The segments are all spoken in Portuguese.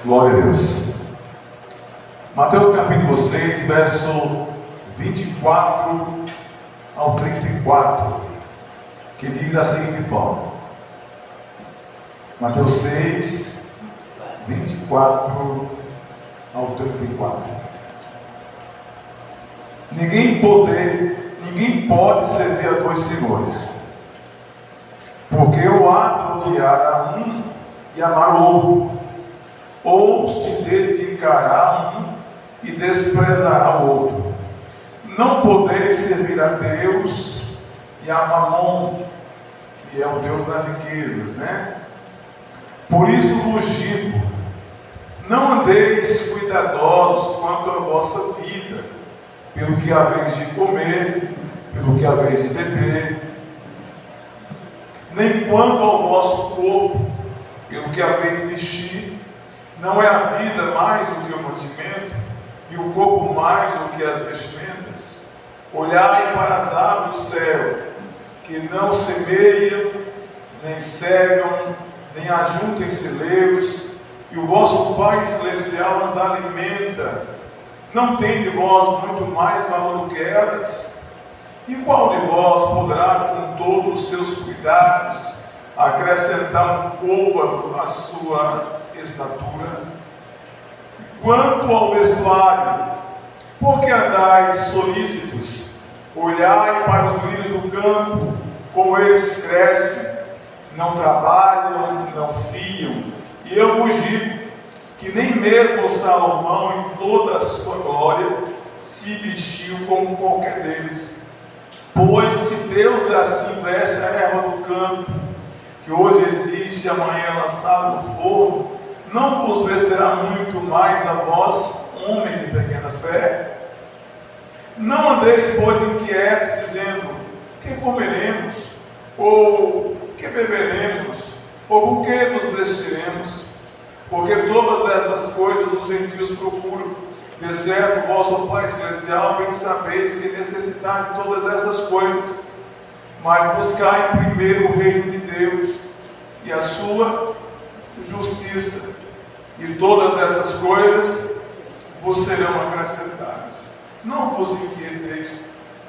Glória a Deus. Mateus capítulo 6, verso 24 ao 34, que diz da seguinte forma. Mateus 6, 24 ao 34. Ninguém pode servir a dois senhores, porque o há de odiar a um e amar o outro, ou se dedicará a um e desprezará o outro. Não podeis servir a Deus e a Mamon, que é o Deus das riquezas, né? Por isso vos digo, não andeis cuidadosos quanto à vossa vida, pelo que haveis de comer, pelo que haveis de beber, nem quanto ao vosso corpo, pelo que haveis de vestir. Não é a vida mais do que o mantimento, e o corpo mais do que as vestimentas? Olhai para as aves do céu, que não semeiam, nem cegam, nem ajuntam em celeiros, e o vosso Pai Celestial as alimenta. Não tem de vós muito mais valor do que elas? E qual de vós poderá, com todos os seus cuidados, acrescentar um côvado à sua estatura? Quanto ao vestuário, por que andais solícitos? Olhai para os lírios do campo, como eles crescem, não trabalham, não fiam. E eu vos digo que nem mesmo Salomão, em toda a sua glória, se vestiu como qualquer deles. Pois se Deus assim veste a erva do campo, que hoje existe e amanhã é lançada no forno, não vos vestirá muito mais a vós, homens de pequena fé? Não andeis, pois, inquietos, dizendo: que comeremos? Ou que beberemos? Ou com que nos vestiremos? Porque todas essas coisas os gentios procuram. De certo, vosso Pai Celestial, bem sabeis que necessitais de todas essas coisas. Mas buscai primeiro o reino de Deus e a sua justiça, e todas essas coisas vos serão acrescentadas. Não vos inquieteis,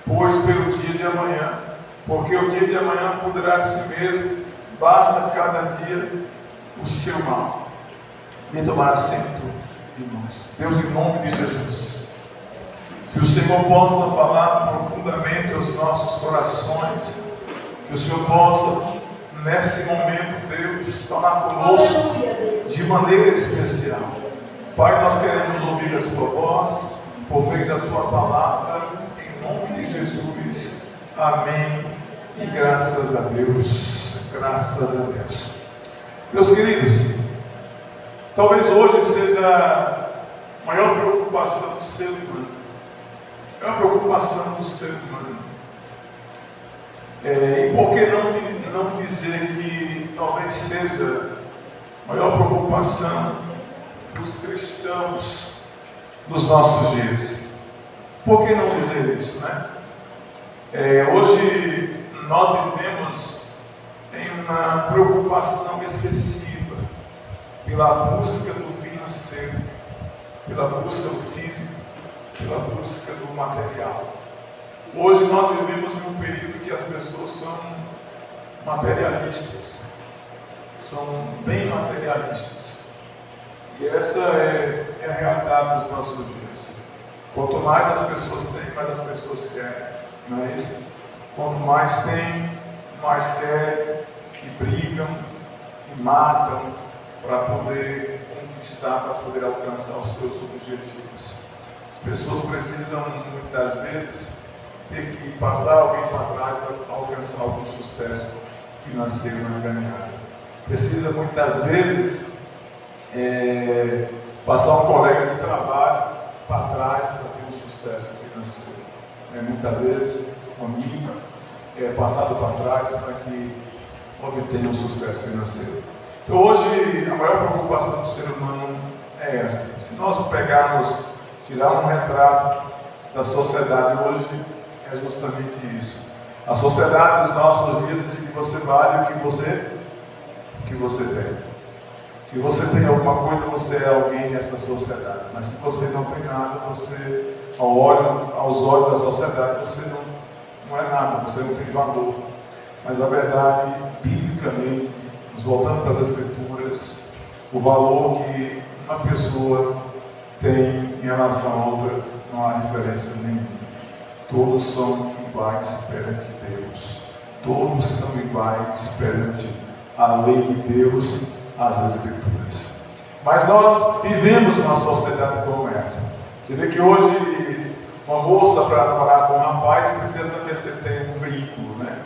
pois, pelo dia de amanhã, porque o dia de amanhã cuidará de si mesmo, basta cada dia o seu mal. E tomar assento, irmãos. Deus, em nome de Jesus, que o Senhor possa falar profundamente aos nossos corações, que o Senhor possa, nesse momento, Deus, falar conosco de maneira especial. Pai, nós queremos ouvir a sua voz, por meio da tua palavra, em nome de Jesus. Amém. E graças a Deus. Graças a Deus. Meus queridos, talvez hoje seja a maior preocupação do ser humano. É uma preocupação do ser humano. E por que não dizer que talvez seja a maior preocupação dos cristãos dos nossos dias? Por que não dizer isso, né? Hoje nós vivemos em uma preocupação excessiva pela busca do financeiro, pela busca do físico, pela busca do material. Hoje nós vivemos em um período que as pessoas são materialistas, são bem materialistas. E essa é a realidade dos nossos dias. Quanto mais as pessoas têm, mais as pessoas querem, não é isso? Quanto mais tem, mais querem, e brigam, e matam, para poder conquistar, para poder alcançar os seus objetivos. As pessoas precisam, muitas vezes, ter que passar alguém para trás para alcançar algum sucesso financeiro na caminhada. Precisa, muitas vezes, passar um colega de trabalho para trás para ter um sucesso financeiro. Muitas vezes, um amigo é passado para trás para que obtenha um sucesso financeiro. Então, hoje, a maior preocupação do ser humano é essa. Se nós pegarmos, tirar um retrato da sociedade hoje, é justamente isso. A sociedade dos nossos dias diz que você vale o que você tem. Se você tem alguma coisa, você é alguém nessa sociedade. Mas se você não tem nada, você, aos olhos da sociedade, você não é nada, você não tem valor. Mas na verdade, biblicamente, nos voltando para as Escrituras, o valor que uma pessoa tem em relação a outra, não há diferença nenhuma. Todos são iguais perante Deus. Todos são iguais perante a lei de Deus, as Escrituras. Mas nós vivemos uma sociedade como essa. Você vê que hoje uma moça para namorar com um rapaz precisa saber se tem um veículo, né?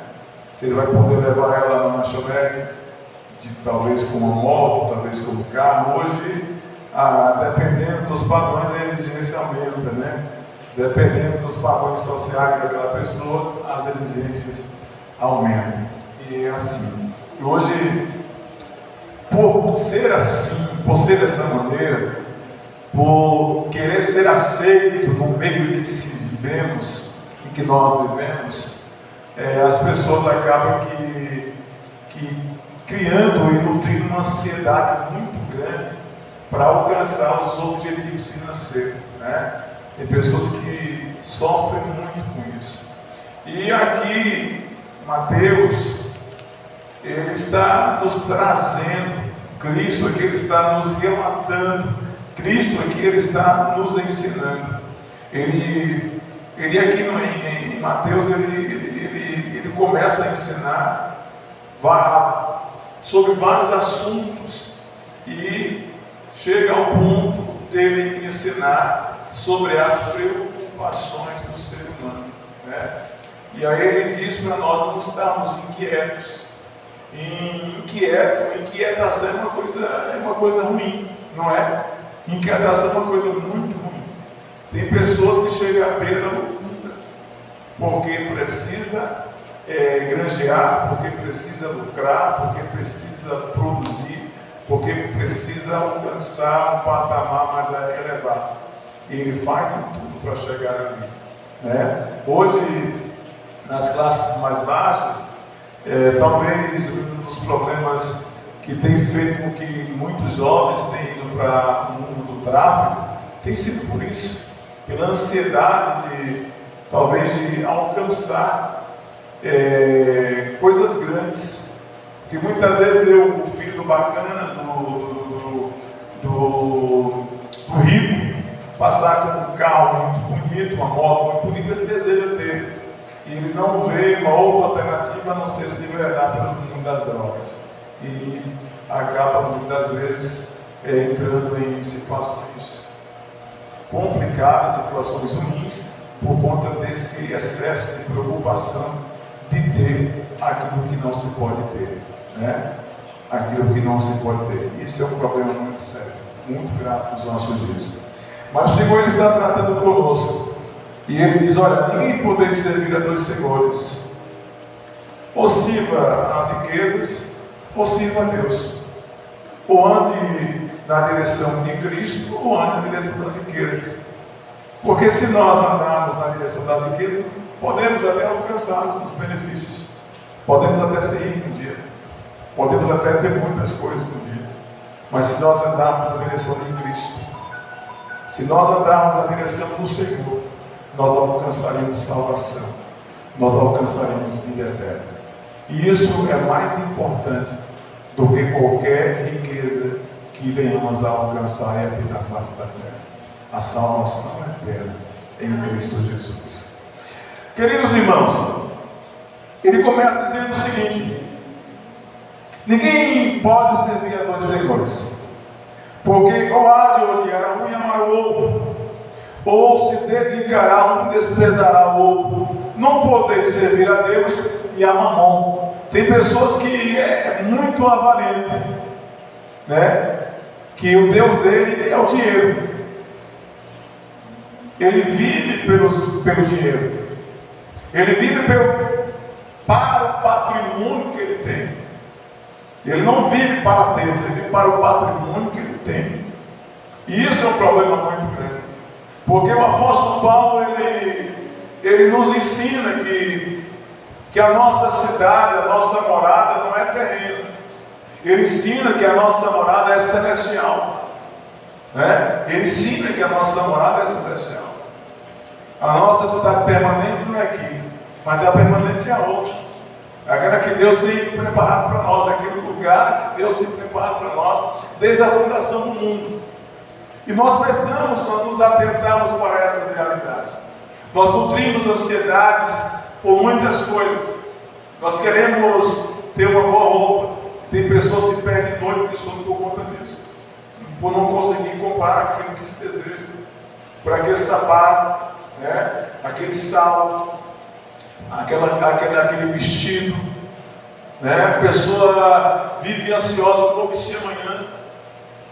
Se ele vai poder levar ela numa lanchonete, talvez com uma moto, talvez com um carro. Hoje, dependendo dos padrões, a exigência aumenta, né? Dependendo dos padrões sociais daquela pessoa, as exigências aumentam. E é assim. E hoje, por ser assim, por ser dessa maneira, por querer ser aceito no meio em que se vivemos, em que nós vivemos, as pessoas acabam que criando e nutrindo uma ansiedade muito grande para alcançar os objetivos financeiros, né? Tem pessoas que sofrem muito com isso. E aqui, Mateus, ele está nos trazendo, Cristo aqui ele está nos relatando, Cristo aqui ele está nos ensinando. Ele aqui em Mateus, ele começa a ensinar sobre vários assuntos e chega ao ponto dele ensinar sobre as preocupações do ser humano, né? E aí ele diz para nós não estarmos inquietos. Inquietação é uma coisa ruim, não é? Inquietação é uma coisa muito ruim. Tem pessoas que chegam à beira da loucura, porque precisa granjear, porque precisa lucrar, porque precisa produzir, porque precisa alcançar um patamar mais elevado. E ele faz de tudo para chegar ali, né? Hoje, nas classes mais baixas, talvez um dos problemas que tem feito com que muitos jovens tenham ido para o mundo do tráfico tem sido por isso, pela ansiedade talvez de alcançar coisas grandes, que muitas vezes vê o filho bacana do rico passar com um carro muito bonito, uma moto muito bonita, ele deseja ter. E ele não vê uma outra alternativa a não ser se enveredar pelo mundo das drogas. E acaba muitas vezes entrando em situações complicadas, situações ruins, por conta desse excesso de preocupação de ter aquilo que não se pode ter, né? Aquilo que não se pode ter. Isso é um problema muito sério, muito grave nos nossos dias. Mas o Senhor ele está tratando conosco. E ele diz, olha, ninguém pode servir a dois senhores. Ou sirva as riquezas, ou sirva a Deus. Ou ande na direção de Cristo, ou ande na direção das riquezas. Porque se nós andarmos na direção das riquezas, podemos até alcançar os benefícios. Podemos até ser ricos um dia. Podemos até ter muitas coisas no dia. Mas se nós andarmos na direção de Cristo, se nós andarmos na direção do Senhor, nós alcançaremos salvação, nós alcançaremos vida eterna. E isso é mais importante do que qualquer riqueza que venhamos a alcançar e a ter na face da terra. A salvação eterna em Cristo Jesus. Queridos irmãos, ele começa dizendo o seguinte: ninguém pode servir a dois senhores, porque ou há de odiar um e amar o outro, ou se dedicará a um e desprezará o outro. Não podeis servir a Deus e a Mamon. Tem pessoas que é muito avarento, né? Que o Deus dele é o dinheiro. Ele vive pelo dinheiro. Ele vive para o patrimônio que ele tem. Ele não vive para Deus, ele vive para o patrimônio que ele tem. E isso é um problema muito grande. Porque o apóstolo Paulo, ele nos ensina que a nossa cidade, a nossa morada não é terreno. Ele ensina que a nossa morada é celestial. Né? Ele ensina que a nossa morada é celestial. A nossa cidade permanente não é aqui, mas a permanente é a outra. Aquela que Deus tem preparado para nós, aquele lugar que Deus tem preparado para nós desde a fundação do mundo. E nós precisamos nos atentarmos para essas realidades. Nós nutrimos ansiedades por muitas coisas. Nós queremos ter uma boa roupa. Tem pessoas que perdem noite de sono por conta disso, por não conseguir comprar aquilo que se deseja, por aquele sapato, né? Aquele salto, aquele vestido, né? A pessoa vive ansiosa, eu vou vestir amanhã,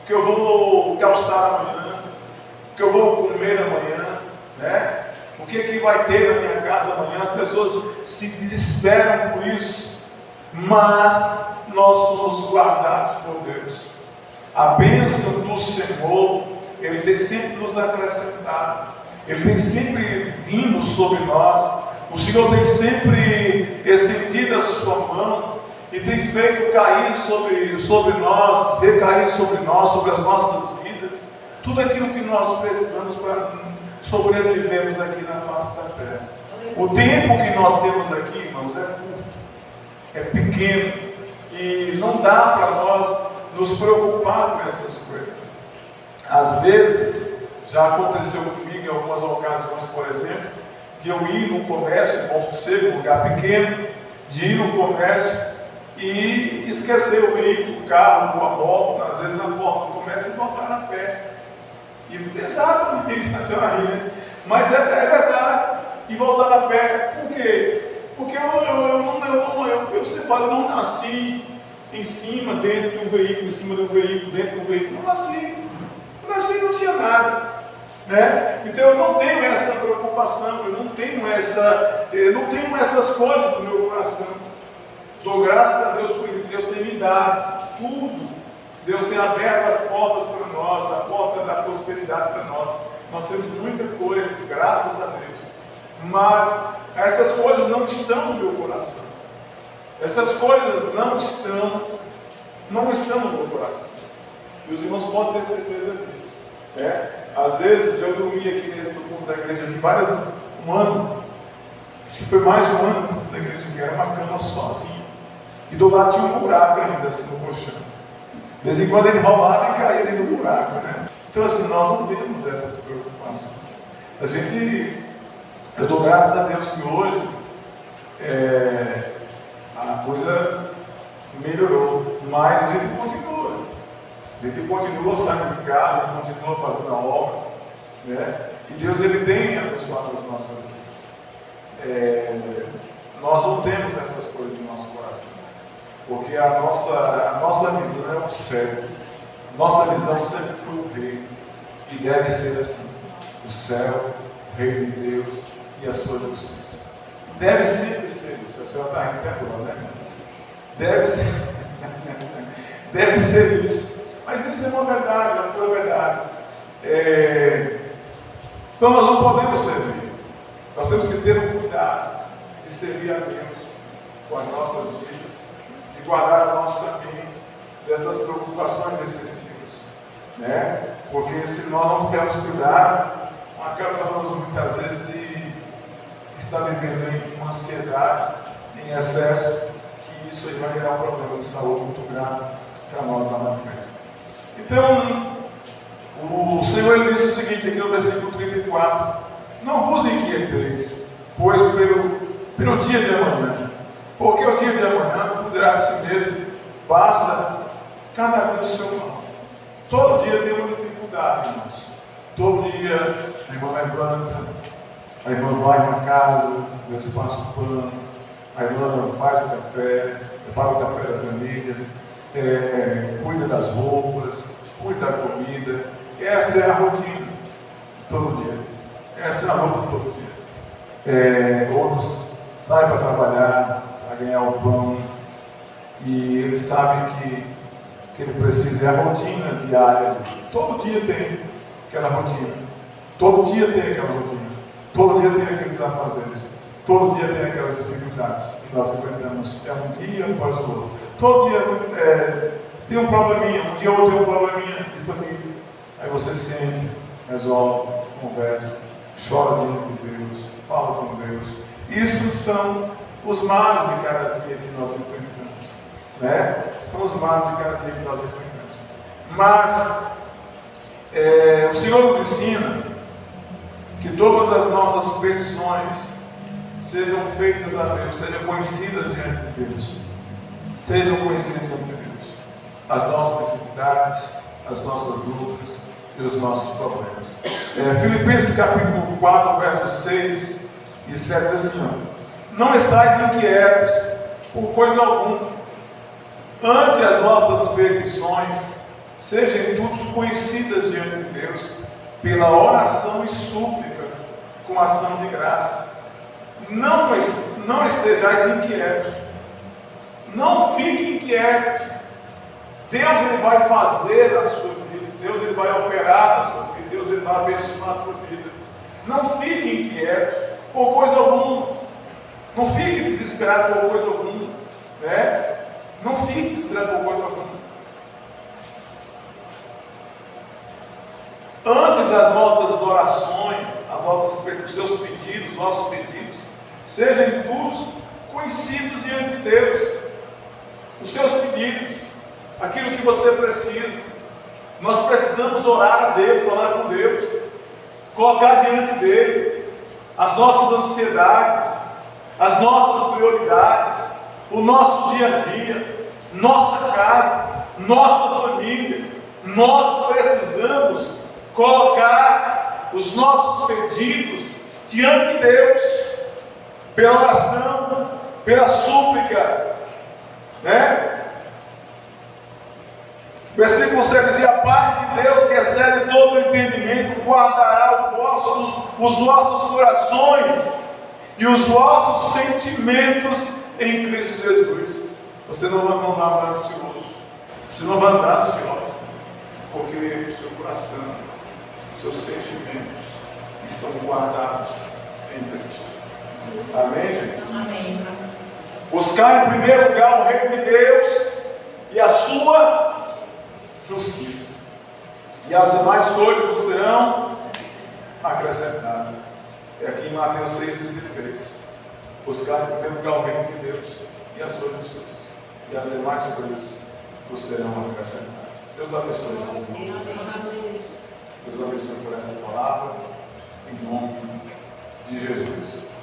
que eu vou calçar amanhã, que eu vou comer amanhã, né? O que vai ter na minha casa amanhã? As pessoas se desesperam por isso, mas nós somos guardados por Deus. A bênção do Senhor, Ele tem sempre nos acrescentado, Ele tem sempre vindo sobre nós. O Senhor tem sempre estendido a sua mão e tem feito cair sobre nós, recair sobre nós, sobre as nossas vidas, tudo aquilo que nós precisamos para sobrevivermos aqui na face da terra. O tempo que nós temos aqui, irmãos, é curto, é pequeno, e não dá para nós nos preocupar com essas coisas. Às vezes, já aconteceu comigo em algumas ocasiões, por exemplo, de eu ir no comércio, posso ser um lugar pequeno, de ir no comércio e esquecer o veículo, o carro, a moto, às vezes na porta do comércio, e voltar a pé. E exatamente, a senhora ri, né? Mas é verdade. E voltar a pé. Por quê? Porque eu sempre falo, eu não nasci em cima, dentro de um veículo, em cima de um veículo, dentro de um veículo. Não nasci. Eu nasci e não tinha nada. Né? Então eu não tenho essa preocupação, eu não tenho essas coisas no meu coração. Dou graças a Deus por isso. Deus tem me dado tudo. Deus tem aberto as portas para nós, a porta da prosperidade para nós. Nós temos muita coisa, graças a Deus. Mas essas coisas não estão no meu coração. Essas coisas não estão no meu coração. E os irmãos podem ter certeza disso. Né? Às vezes eu dormi aqui no fundo da igreja de um ano. Acho que foi mais de um ano no fundo da igreja, que era uma cama sozinha. E do lado tinha um buraco ainda assim no colchão. De vez em quando ele rolava e caía dentro do buraco, né? Então assim, nós não temos essas preocupações. Eu dou graças a Deus que hoje a coisa melhorou, mas a gente continua. A gente continua saindo de casa, a gente continua fazendo a obra, né? E Deus, Ele tem abençoado as nossas vidas. Nós não temos essas coisas no nosso coração, porque a nossa visão é o céu. Nossa visão sempre foi o reino, e deve ser assim: o céu, o reino de Deus e a sua justiça. Deve sempre ser isso. A senhora está rindo até agora, né? Deve ser isso. Mas isso é uma verdade, é uma pura verdade. Então nós não podemos servir. Nós temos que ter um cuidado de servir a Deus com as nossas vidas, de guardar a nossa mente dessas preocupações excessivas, né? Porque se nós não tivermos cuidado, acabamos muitas vezes de estar vivendo em uma ansiedade, em excesso, que isso aí vai gerar um problema de saúde muito grave para nós lá na frente. Então, o Senhor ele disse o seguinte aqui no versículo 34: não vos inquieteis, pois pelo dia de amanhã, porque o dia de amanhã cuidará de si mesmo, passa cada dia o seu mal. Todo dia tem uma dificuldade, irmãos. Todo dia a irmã levanta, a irmã vai na casa, vê se passa o pano, a irmã faz o café, prepara o café da família, cuida das roupas, cuida da comida. Essa é a rotina todo dia. Essa é a rotina todo dia. Outros saem para trabalhar, para ganhar o pão, e eles sabem que ele precisa, é a rotina diária. Todo dia tem aquela rotina. Todo dia tem aquela rotina. Todo dia tem aqueles afazeres. Todo dia tem aquelas dificuldades que nós enfrentamos, é um dia após o outro. Todo dia tem um probleminha, um dia ou outro tem um probleminha de família. Aí você sente, resolve, conversa, chora diante de Deus, fala com Deus. Isso são os males de cada dia que nós enfrentamos, né? São os males de cada dia que nós enfrentamos. Mas o Senhor nos ensina que todas as nossas petições sejam feitas a Deus, sejam conhecidas diante de Deus. Sejam conhecidas diante de Deus. As nossas dificuldades, as nossas lutas e os nossos problemas. Filipenses capítulo 4, versos 6 e 7 assim, ó: não estáis inquietos por coisa alguma. Ante as vossas petições, sejam todas conhecidas diante de Deus, pela oração e súplica, com ação de graça. Não estejais inquietos. Não fiquem inquietos. Deus ele vai fazer na sua vida. Deus ele vai operar na sua vida. Deus ele vai abençoar a sua vida. Não fiquem inquietos por coisa alguma. Não fiquem desesperados por coisa alguma. Né? Não fiquem desesperados por coisa alguma. Antes as vossas orações, os seus pedidos, os nossos pedidos, sejam todos conhecidos diante de Deus. Os seus pedidos, aquilo que você precisa. Nós precisamos orar a Deus, falar com Deus, colocar diante dele as nossas ansiedades, as nossas prioridades, o nosso dia a dia, nossa casa, nossa família. Nós precisamos colocar os nossos pedidos diante de Deus, pela oração, pela súplica, né? Versículo 7 dizia: a paz de Deus, que excede todo o entendimento, guardará os vossos corações e os vossos sentimentos em Cristo Jesus. Você não vai andar ansioso, você não vai andar ansioso, porque o seu coração, os seus sentimentos estão guardados em Cristo. Amém, gente? Amém. Buscar em primeiro lugar o reino de Deus e a sua justiça, e as demais coisas vos serão acrescentadas. É aqui em Mateus 6,33. Buscar em primeiro lugar o reino de Deus e a sua justiça, e as demais coisas vos serão acrescentadas. Deus abençoe, irmãos. Deus abençoe por essa palavra, em nome de Jesus.